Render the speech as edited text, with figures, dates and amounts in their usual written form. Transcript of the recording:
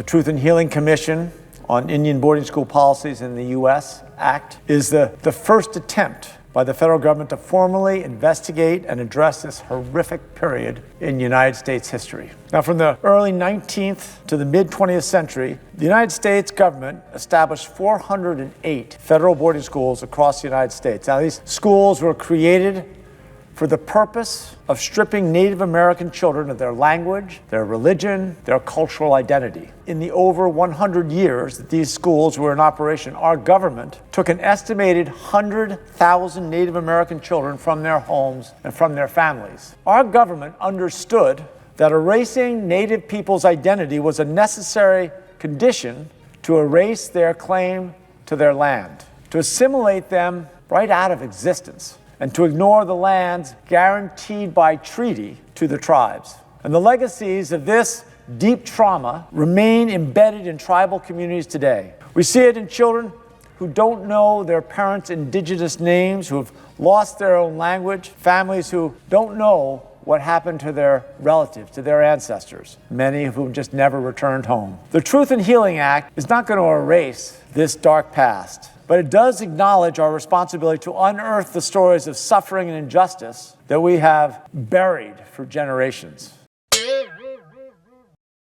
The Truth in Healing Commission on Indian Boarding School Policies in the U.S. Act is the first attempt by the federal government to formally investigate and address this horrific period in United States history. Now, from the early 19th to the mid-20th century, the United States government established 408 federal boarding schools across the United States. Now, these schools were created for the purpose of stripping Native American children of their language, their religion, their cultural identity. In the over 100 years that these schools were in operation, our government took an estimated 100,000 Native American children from their homes and from their families. Our government understood that erasing Native people's identity was a necessary condition to erase their claim to their land, to assimilate them right out of existence, and to ignore the lands guaranteed by treaty to the tribes. And the legacies of this deep trauma remain embedded in tribal communities today. We see it in children who don't know their parents' indigenous names, who have lost their own language, families who don't know what happened to their relatives, to their ancestors, many of whom just never returned home. The Truth in Healing Act is not going to erase this dark past, but it does acknowledge our responsibility to unearth the stories of suffering and injustice that we have buried for generations.